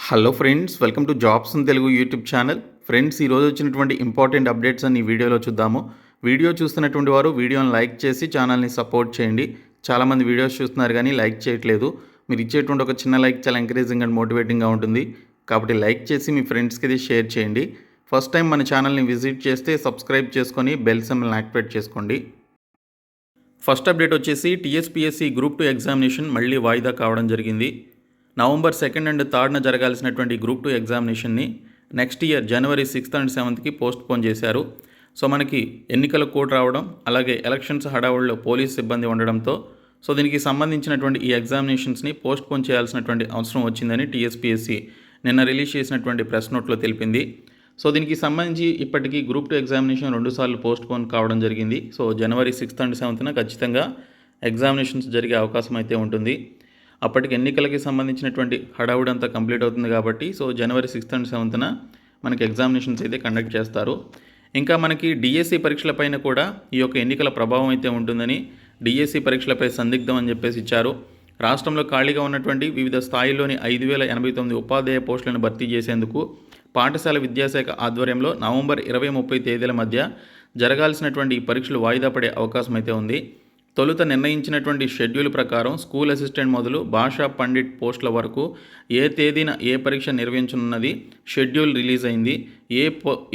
Hello friends, welcome to jobs in Telugu YouTube channel. Friends, ఈరోజు వచ్చినటువంటి important updates అన్ని ఈ వీడియోలో చూద్దాము. వీడియో చూస్తున్నటువంటి వారు వీడియోని లైక్ చేసి ఛానల్ని సపోర్ట్ చేయండి. చాలామంది వీడియోస్ చూస్తున్నారు కానీ లైక్ చేయట్లేదు. మీరు ఇచ్చేటువంటి ఒక చిన్న లైక్ చాలా ఎంకరేజింగ్ అండ్ మోటివేటింగ్గా ఉంటుంది. కాబట్టి లైక్ చేసి మీ ఫ్రెండ్స్కి ఇది షేర్ చేయండి. ఫస్ట్ టైం మన ఛానల్ని విజిట్ చేస్తే సబ్స్క్రైబ్ చేసుకొని బెల్ సింబల్ని యాక్టివేట్ చేసుకోండి. ఫస్ట్ అప్డేట్ వచ్చేసి టీఎస్పీఎస్సీ గ్రూప్ 2 ఎగ్జామినేషన్ మళ్ళీ వాయిదా కావడం జరిగింది. నవంబర్ 2 అండ్ 3 జరగాల్సినటువంటి గ్రూప్ 2 ఎగ్జామినేషన్ని నెక్స్ట్ ఇయర్ జనవరి 6 అండ్ 7కి పోస్ట్పోన్ చేశారు. సో మనకి ఎన్నికల కోడ్ రావడం, అలాగే ఎలక్షన్స్ హడావుడిలో పోలీస్ సిబ్బంది ఉండడంతో దీనికి సంబంధించినటువంటి ఈ ఎగ్జామినేషన్స్ని పోస్ట్పోన్ చేయాల్సినటువంటి అవసరం వచ్చిందని టీఎస్పీఎస్సీ నిన్న రిలీజ్ చేసినటువంటి ప్రెస్ నోట్లో తెలిపింది. దీనికి సంబంధించి ఇప్పటికీ గ్రూప్ 2 ఎగ్జామినేషన్ 2 సార్లు పోస్ట్పోన్ కావడం జరిగింది. జనవరి 6 అండ్ 7న ఖచ్చితంగా ఎగ్జామినేషన్స్ జరిగే అవకాశం అయితే ఉంటుంది. అప్పటికి ఎన్నికలకి సంబంధించినటువంటి హడావుడి అంతా కంప్లీట్ అవుతుంది కాబట్టి జనవరి 6 అండ్ 7న మనకి ఎగ్జామినేషన్స్ అయితే కండక్ట్ చేస్తారు. ఇంకా మనకి డిఎస్సి పరీక్షలపైన కూడా ఈ యొక్క ఎన్నికల ప్రభావం అయితే ఉంటుందని, డిఎస్సి పరీక్షలపై సందిగ్ధం అని చెప్పేసి ఇచ్చారు. రాష్ట్రంలో ఖాళీగా ఉన్నటువంటి వివిధ స్థాయిల్లోని 5089 ఉపాధ్యాయ పోస్టులను భర్తీ చేసేందుకు పాఠశాల విద్యాశాఖ ఆధ్వర్యంలో నవంబర్ 20-30 తేదీల మధ్య జరగాల్సినటువంటి ఈ పరీక్షలు వాయిదా పడే అవకాశం అయితే ఉంది. తొలుత నిర్ణయించినటువంటి షెడ్యూల్ ప్రకారం స్కూల్ అసిస్టెంట్ మొదలు భాషా పండిట్ పోస్టుల వరకు ఏ తేదీన ఏ పరీక్ష నిర్వహించనున్నది షెడ్యూల్ రిలీజ్ అయింది.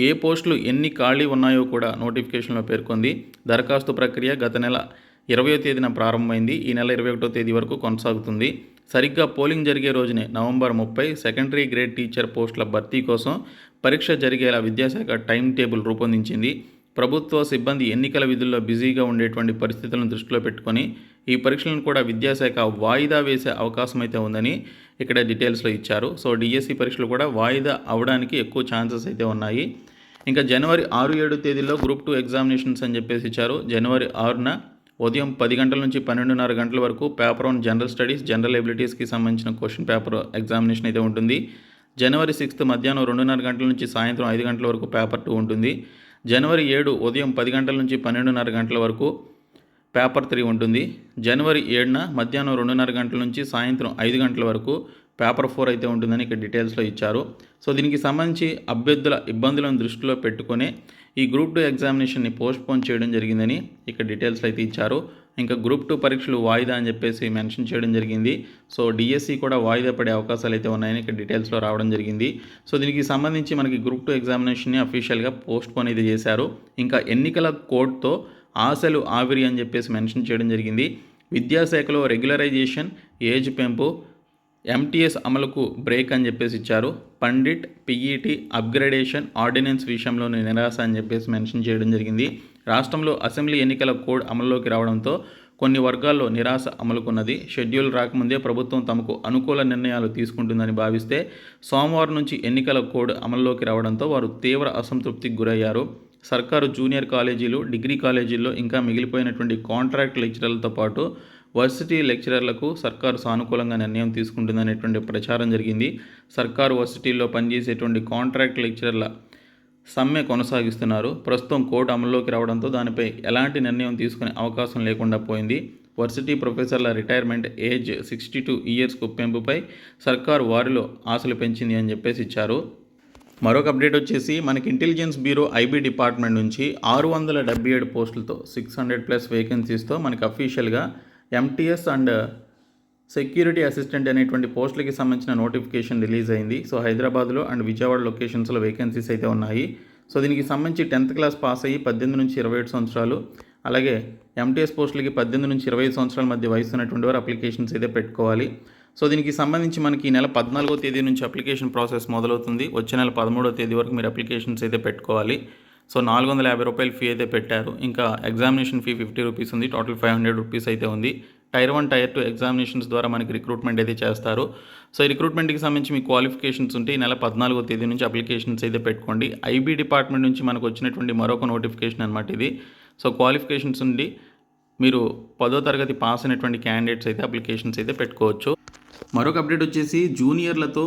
ఏ పోస్టులు ఎన్ని ఖాళీ ఉన్నాయో కూడా నోటిఫికేషన్లో పేర్కొంది. దరఖాస్తు ప్రక్రియ గత నెల 20వ తేదీన ప్రారంభమైంది. ఈ నెల 21వ తేదీ వరకు కొనసాగుతుంది. సరిగ్గా పోలింగ్ జరిగే రోజునే నవంబర్ 30 సెకండరీ గ్రేడ్ టీచర్ పోస్టుల భర్తీ కోసం పరీక్ష జరిగేలా విద్యాశాఖ టైం టేబుల్ రూపొందించింది. ప్రభుత్వ సిబ్బంది ఎన్నికల విధుల్లో బిజీగా ఉండేటువంటి పరిస్థితులను దృష్టిలో పెట్టుకొని ఈ పరీక్షలను కూడా విద్యాశాఖ వాయిదా వేసే అవకాశం అయితే ఉందని ఇక్కడ డీటెయిల్స్లో ఇచ్చారు. డిఎస్సి పరీక్షలు కూడా వాయిదా అవడానికి ఎక్కువ ఛాన్సెస్ అయితే ఉన్నాయి. ఇంకా జనవరి 6-7 తేదీల్లో గ్రూప్ 2 ఎగ్జామినేషన్స్ అని చెప్పేసి ఇచ్చారు. జనవరి 6న ఉదయం 10 గంటల నుంచి 12:30 గంటల వరకు పేపర్ 1 జనరల్ స్టడీస్, జనరల్ ఎబిలిటీస్కి సంబంధించిన క్వశ్చన్ పేపర్ ఎగ్జామినేషన్ అయితే ఉంటుంది. జనవరి 6 మధ్యాహ్నం 2:30 గంటల నుంచి సాయంత్రం 5 గంటల వరకు పేపర్ 2 ఉంటుంది. జనవరి 7 ఉదయం 10 గంటల నుంచి 12:30 గంటల వరకు పేపర్ 3 ఉంటుంది. జనవరి 7న మధ్యాహ్నం 2:30 గంటల నుంచి సాయంత్రం 5 గంటల వరకు పేపర్ 4 అయితే ఉంటుందని ఇక్కడ డీటెయిల్స్లో ఇచ్చారు. దీనికి సంబంధించి అభ్యర్థుల ఇబ్బందులను దృష్టిలో పెట్టుకునే ఈ గ్రూప్ 2 ఎగ్జామినేషన్ని పోస్ట్పోన్ చేయడం జరిగిందని ఇక్కడ డీటెయిల్స్లో అయితే ఇచ్చారు. ఇంకా గ్రూప్ 2 పరీక్షలు వాయిదా అని చెప్పేసి మెన్షన్ చేయడం జరిగింది. డిఎస్సి కూడా వాయిదా పడే అవకాశాలు అయితే ఉన్నాయని ఇక్కడ డీటెయిల్స్లో రావడం జరిగింది. దీనికి సంబంధించి మనకి గ్రూప్ 2 ఎగ్జామినేషన్ని అఫీషియల్గా పోస్ట్పోన్ అయితే చేశారు. ఇంకా ఎన్నికల కోడ్తో ఆశలు ఆవిరి అని చెప్పేసి మెన్షన్ చేయడం జరిగింది. విద్యాశాఖలో రెగ్యులరైజేషన్, ఏజ్ పెంపు, ఎంటీఎస్ అమలుకు బ్రేక్ అని చెప్పేసి ఇచ్చారు. పండిట్, పీఈటీ, అప్గ్రేడేషన్, ఆర్డినెన్స్ విషయంలోని నిరాశ అని చెప్పేసి మెన్షన్ చేయడం జరిగింది. రాష్ట్రంలో అసెంబ్లీ ఎన్నికల కోడ్ అమల్లోకి రావడంతో కొన్ని వర్గాల్లో నిరాశ అమలుకున్నది. షెడ్యూల్ రాకముందే ప్రభుత్వం తమకు అనుకూల నిర్ణయాలు తీసుకుంటుందని భావిస్తే సోమవారం నుంచి ఎన్నికల కోడ్ అమల్లోకి రావడంతో వారు తీవ్ర అసంతృప్తికి గురయ్యారు. సర్కారు జూనియర్ కాలేజీలు, డిగ్రీ కాలేజీల్లో ఇంకా మిగిలిపోయినటువంటి కాంట్రాక్ట్ లెక్చరర్లతో పాటు వర్సిటీ లెక్చరర్లకు సర్కారు సానుకూలంగా నిర్ణయం తీసుకుంటుందనేటువంటి ప్రచారం జరిగింది. సర్కారు వర్సిటీల్లో పనిచేసేటువంటి కాంట్రాక్ట్ లెక్చరర్ల సమ్మె కొనసాగిస్తున్నారు. ప్రస్తుతం కోడ్ అమల్లోకి రావడంతో దానిపై ఎలాంటి నిర్ణయం తీసుకునే అవకాశం లేకుండా పోయింది. వర్సిటీ ప్రొఫెసర్ల రిటైర్మెంట్ ఏజ్ 62 ఇయర్స్కు పెంపుపై సర్కారు వారిలో ఆశలు పెంచింది అని చెప్పేసి ఇచ్చారు. మరొక అప్డేట్ వచ్చేసి మనకి ఇంటెలిజెన్స్ బ్యూరో ఐబీ డిపార్ట్మెంట్ నుంచి 677 పోస్టులతో 600+ వేకెన్సీస్తో మనకి అఫీషియల్గా ఎంటీఎస్ అండ్ సెక్యూరిటీ అసిస్టెంట్ అనేటువంటి పోస్టులకి సంబంధించిన నోటిఫికేషన్ రిలీజ్ అయింది. హైదరాబాద్లో అండ్ విజయవాడ లొకేషన్స్లో వేకెన్సీస్ అయితే ఉన్నాయి. దీనికి సంబంధించి 10th క్లాస్ పాస్ అయ్యి 18 నుంచి 27 సంవత్సరాలు, అలాగే ఎంటీఎస్ పోస్టులకి 18 నుంచి 25 సంవత్సరాల మధ్య వయసు ఉన్నటువంటి వారు అప్లికేషన్స్ అయితే పెట్టుకోవాలి. దీనికి సంబంధించి మనకి ఈ నెల 14వ తేదీ నుంచి అప్లికేషన్ ప్రాసెస్ మొదలవుతుంది. వచ్చే నెల 13వ తేదీ వరకు మీరు అప్లికేషన్స్ అయితే పెట్టుకోవాలి. 450 రూపాయలు ఫీ అయితే పెట్టారు. ఇంకా ఎగ్జామినేషన్ ఫీ 50 రూపీస్ ఉంది. టోటల్ 500 రూపీస్ అయితే ఉంది. టైర్ 1, టైర్ 2 ఎగ్జామినేషన్స్ ద్వారా మనకి రిక్రూట్మెంట్ అయితే చేస్తారు. ఈ రిక్రూట్మెంట్కి సంబంధించి మీ క్వాలిఫికేషన్స్ ఉంటే ఈ నెల 14వ తేదీ నుంచి అప్లికేషన్స్ అయితే పెట్టుకోండి. ఐబీ డిపార్ట్మెంట్ నుంచి మనకు వచ్చినటువంటి మరొక నోటిఫికేషన్ అనమాట ఇది. క్వాలిఫికేషన్స్ ఉండి మీరు 10వ తరగతి పాస్ అయినటువంటి క్యాండిడేట్స్ అయితే అప్లికేషన్స్ అయితే పెట్టుకోవచ్చు. మరొక అప్డేట్ వచ్చేసి జూనియర్లతో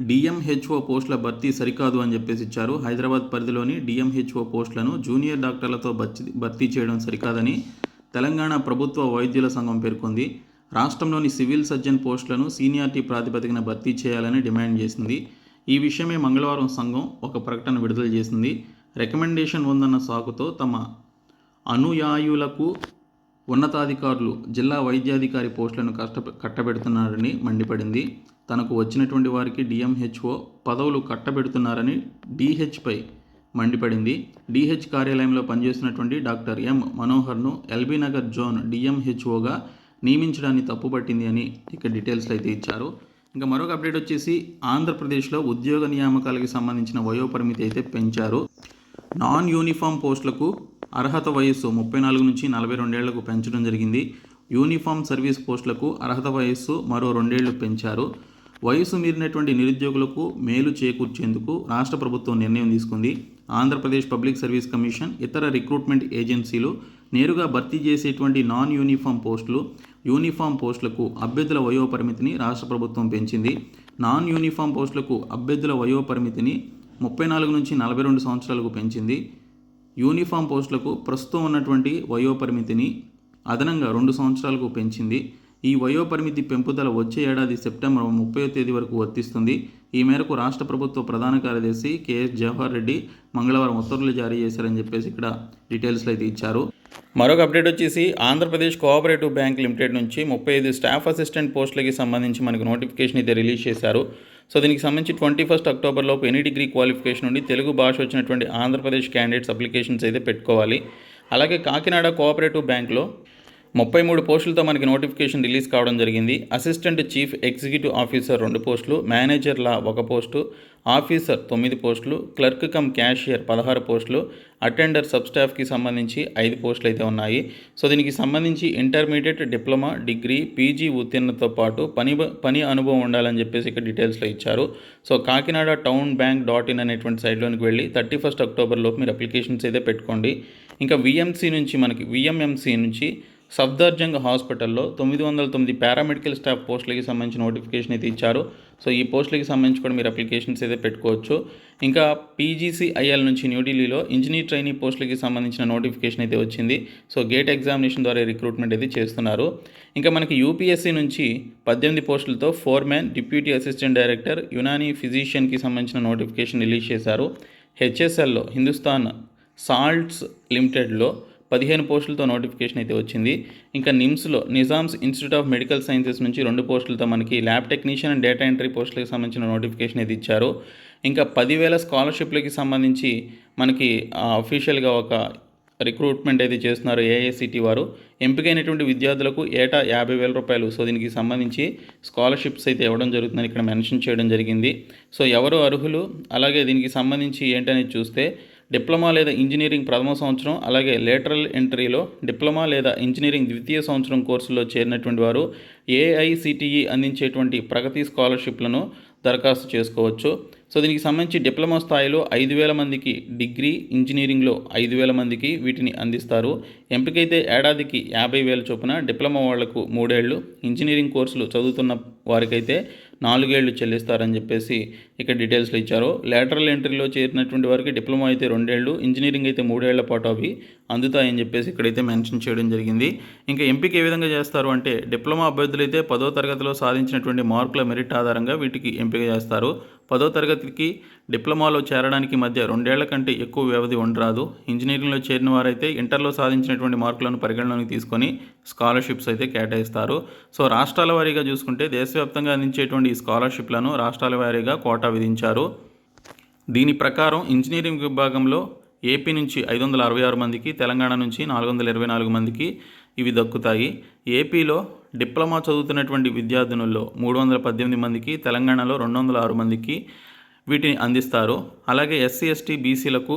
డిఎంహెచ్ఓ పోస్టుల భర్తీ సరికాదు అని చెప్పేసి ఇచ్చారు. హైదరాబాద్ పరిధిలోని డిఎంహెచ్ఓ పోస్టులను జూనియర్ డాక్టర్లతో భర్తీ చేయడం సరికాదని తెలంగాణ ప్రభుత్వ వైద్యుల సంఘం పేర్కొంది. రాష్ట్రంలోని సివిల్ సర్జన్ పోస్టులను సీనియారిటీ ప్రాతిపదికన భర్తీ చేయాలని డిమాండ్ చేసింది. ఈ విషయమే మంగళవారం సంఘం ఒక ప్రకటన విడుదల చేసింది. రికమెండేషన్ ఉందన్న సాకుతో తమ అనుయాయులకు ఉన్నతాధికారులు జిల్లా వైద్యాధికారి పోస్టులను కట్టబెడుతున్నారని మండిపడింది. తనకు వచ్చినటువంటి వారికి డిఎంహెచ్ఓ పదవులు కట్టబెడుతున్నారని డిహెచ్పై మండిపడింది. డిహెచ్ కార్యాలయంలో పనిచేస్తున్నటువంటి డాక్టర్ ఎం మనోహర్ను ఎల్బీ నగర్ జోన్ డిఎంహెచ్ఓగా నియమించడాన్ని తప్పుపట్టింది అని ఇక డీటెయిల్స్ అయితే ఇచ్చారు. ఇంకా మరొక అప్డేట్ వచ్చేసి ఆంధ్రప్రదేశ్లో ఉద్యోగ నియామకాలకి సంబంధించిన వయోపరిమితి అయితే పెంచారు. నాన్ యూనిఫామ్ పోస్టులకు అర్హత వయస్సు 34 నుంచి 42 ఏళ్లకు పెంచడం జరిగింది. యూనిఫామ్ సర్వీస్ పోస్టులకు అర్హత వయస్సు మరో 2 ఏళ్లు పెంచారు. వయసు మీరినటువంటి నిరుద్యోగులకు మేలు చేకూర్చేందుకు రాష్ట్ర ప్రభుత్వం నిర్ణయం తీసుకుంది. ఆంధ్రప్రదేశ్ పబ్లిక్ సర్వీస్ కమిషన్ ఇతర రిక్రూట్మెంట్ ఏజెన్సీలు నేరుగా భర్తీ చేసేటువంటి నాన్ యూనిఫామ్ పోస్టులు, యూనిఫామ్ పోస్టులకు అభ్యర్థుల వయోపరిమితిని రాష్ట్ర ప్రభుత్వం పెంచింది. నాన్ యూనిఫామ్ పోస్టులకు అభ్యర్థుల వయోపరిమితిని 34 నుంచి 42 సంవత్సరాలకు పెంచింది. యూనిఫామ్ పోస్టులకు ప్రస్తుతం ఉన్నటువంటి వయోపరిమితిని అదనంగా 2 సంవత్సరాలకు పెంచింది. ఈ వయోపరిమితి పెంపుదల వచ్చే ఏడాది సెప్టెంబర్ 30వ తేదీ వరకు వర్తిస్తుంది. ఈ మేరకు రాష్ట్ర ప్రభుత్వ ప్రధాన కార్యదర్శి కెఎస్ జవహర్ రెడ్డి మంగళవారం ఉత్తర్వులు జారీ చేశారని చెప్పేసి ఇక్కడ డీటెయిల్స్లో అయితే ఇచ్చారు. మరొక అప్డేట్ వచ్చేసి ఆంధ్రప్రదేశ్ కోఆపరేటివ్ బ్యాంక్ లిమిటెడ్ నుంచి 35 స్టాఫ్ అసిస్టెంట్ పోస్టులకి సంబంధించి మనకు నోటిఫికేషన్ అయితే రిలీజ్ చేశారు. సో దీనికి సంబంధించి 21 అక్టోబర్లోపు ఎనీ డిగ్రీ క్వాలిఫికేషన్ నుండి తెలుగు భాష వచ్చినటువంటి ఆంధ్రప్రదేశ్ క్యాండిడేట్స్ అప్లికేషన్స్ అయితే పెట్టుకోవాలి. అలాగే కాకినాడ కోఆపరేటివ్ బ్యాంక్లో 33 పోస్టులతో మనకి నోటిఫికేషన్ రిలీజ్ కావడం జరిగింది. అసిస్టెంట్ చీఫ్ ఎగ్జిక్యూటివ్ ఆఫీసర్ 2 పోస్టులు, మేనేజర్ లా 1 పోస్టు, ఆఫీసర్ 9 పోస్టులు, క్లర్క్ కమ్ క్యాషియర్ 16 పోస్టులు, అటెండర్ సబ్ స్టాఫ్కి సంబంధించి 5 పోస్టులు అయితే ఉన్నాయి. సో దీనికి సంబంధించి ఇంటర్మీడియట్, డిప్లొమా, డిగ్రీ, పీజీ ఉత్తీర్ణతో పాటు పని అనుభవం ఉండాలని చెప్పేసి ఇక్కడ డీటెయిల్స్లో ఇచ్చారు. So Kakinada town bank .in అనేటువంటి సైట్లోనికి వెళ్ళి 31 అక్టోబర్లోపు మీరు అప్లికేషన్స్ అయితే పెట్టుకోండి. ఇంకా విఎంఎంసీ నుంచి సఫ్దర్జంగ్ హాస్పిటల్లో 909 పారామెడికల్ స్టాఫ్ పోస్టులకి సంబంధించిన నోటిఫికేషన్ అయితే ఇచ్చారు. సో ఈ పోస్టులకి సంబంధించి కూడా మీరు అప్లికేషన్స్ అయితే పెట్టుకోవచ్చు. ఇంకా పీజీసీఐఎల్ నుంచి న్యూఢిల్లీలో ఇంజనీర్ ట్రైనీ పోస్టులకి సంబంధించిన నోటిఫికేషన్ అయితే వచ్చింది. సో గేట్ ఎగ్జామినేషన్ ద్వారా రిక్రూట్మెంట్ అయితే చేస్తున్నారు. ఇంకా మనకి యూపీఎస్సీ నుంచి 18 పోస్టులతో foreman, deputy assistant director, Unani ఫిజిషియన్కి సంబంధించిన నోటిఫికేషన్ రిలీజ్ చేశారు. హెచ్ఎస్ఎల్లో హిందుస్థాన్ సాల్ట్స్ లిమిటెడ్లో 15 పోస్టులతో నోటిఫికేషన్ అయితే వచ్చింది. ఇంకా నిమ్స్లో Nizam's institute of medical sciences నుంచి 2 పోస్టులతో మనకి lab technician and data entry పోస్టులకు సంబంధించిన నోటిఫికేషన్ అయితే ఇచ్చారు. ఇంకా 10,000 స్కాలర్షిప్లకి సంబంధించి మనకి అఫీషియల్గా ఒక రిక్రూట్మెంట్ అయితే చేస్తున్నారు ఏఐసిటి వారు. ఎంపికైనటువంటి విద్యార్థులకు ఏటా 50,000 రూపాయలు సో దీనికి సంబంధించి స్కాలర్షిప్స్ అయితే ఇవ్వడం జరుగుతుందని ఇక్కడ మెన్షన్ చేయడం జరిగింది. సో ఎవరు అర్హులు, అలాగే దీనికి సంబంధించి ఏంటనేది చూస్తే డిప్లొమా లేదా ఇంజనీరింగ్ ప్రథమ సంవత్సరం, అలాగే లేటరల్ ఎంట్రీలో డిప్లొమా లేదా ఇంజనీరింగ్ ద్వితీయ సంవత్సరం కోర్సులో చేరినటువంటి వారు ఏఐసిటిఈ అందించేటువంటి ప్రగతి స్కాలర్షిప్లను దరఖాస్తు చేసుకోవచ్చు. సో దీనికి సంబంధించి డిప్లొమా స్థాయిలో 5,000 మందికి, డిగ్రీ ఇంజనీరింగ్లో 5,000 మందికి వీటిని అందిస్తారు. ఎంపికైతే ఏడాదికి 50,000 చొప్పున, డిప్లొమా వాళ్లకు 3 ఏళ్ళు, ఇంజనీరింగ్ కోర్సులు చదువుతున్న వారికైతే 4 ఏళ్ళు చెల్లిస్తారని చెప్పేసి ఇక్కడ డీటెయిల్స్లో ఇచ్చారు. లేటరల్ ఎంట్రీలో చేరినటువంటి వారికి డిప్లొమా అయితే 2 ఏళ్ళు, ఇంజనీరింగ్ అయితే 3 ఏళ్ల పాటు అవి అందుతాయని చెప్పేసి ఇక్కడైతే మెన్షన్ చేయడం జరిగింది. ఇంకా ఎంపిక ఏ విధంగా చేస్తారు అంటే డిప్లొమా అభ్యర్థులైతే 10వ తరగతిలో సాధించినటువంటి మార్కుల మెరిట్ ఆధారంగా వీటికి ఎంపిక చేస్తారు. 10వ తరగతికి డిప్లొమాలో చేరడానికి మధ్య 2 ఏళ్ల కంటే ఎక్కువ వ్యవధి ఉండరాదు. ఇంజనీరింగ్లో చేరిన వారైతే ఇంటర్లో సాధించినటువంటి మార్కులను పరిగణలోకి తీసుకొని స్కాలర్షిప్స్ అయితే కేటాయిస్తారు. సో రాష్ట్రాల వారీగా చూసుకుంటే దేశవ్యాప్తంగా అందించేటువంటి ఈ స్కాలర్షిప్లను రాష్ట్రాల వారీగా కోటా విధించారు. దీని ప్రకారం ఇంజనీరింగ్ విభాగంలో ఏపీ నుంచి 566 మందికి, తెలంగాణ నుంచి 424 మందికి ఇవి దక్కుతాయి. ఏపీలో డిప్లొమా చదువుతున్నటువంటి విద్యార్థినుల్లో 318 మందికి, తెలంగాణలో 206 మందికి వీటిని అందిస్తారు. అలాగే ఎస్సీ, ఎస్టీ, బీసీలకు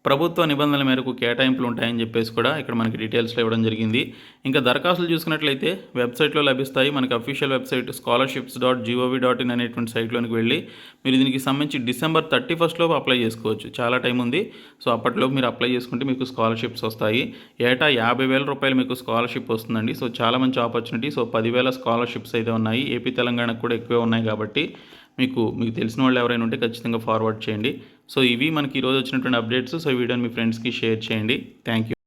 ప్రభుత్వ నిబంధనల మేరకు కేటాయింపులు ఉంటాయని చెప్పేసి కూడా ఇక్కడ మనకి డీటెయిల్స్లో ఇవ్వడం జరిగింది. ఇంకా దరఖాస్తులు చూసుకున్నట్లయితే వెబ్సైట్లో లభిస్తాయి. మనకి అఫీషియల్ వెబ్సైట్ scholarships.gov.in అనేటువంటి సైట్లోనికి వెళ్ళి మీరు దీనికి సంబంధించి డిసెంబర్ 31 అప్లై చేసుకోవచ్చు. చాలా టైం ఉంది. సో అప్పటిలోపు మీరు అప్లై చేసుకుంటే మీకు స్కాలర్షిప్స్ వస్తాయి. ఏటా 50,000 రూపాయలు మీకు స్కాలర్షిప్ వస్తుందండి. సో చాలా మంచి ఆపర్చునిటీ. సో 10,000 స్కాలర్షిప్స్ అయితే ఉన్నాయి. ఏపీ, తెలంగాణకు కూడా ఎక్కువే ఉన్నాయి కాబట్టి మీకు తెలిసిన వాళ్ళు ఎవరైనా ఉంటే ఖచ్చితంగా ఫార్వర్డ్ చేయండి. సో ఇవి మనకి ఈరోజు వచ్చినటువంటి అప్డేట్స్. సో ఈ వీడియోని మీ ఫ్రెండ్స్కి షేర్ చేయండి. Thank you.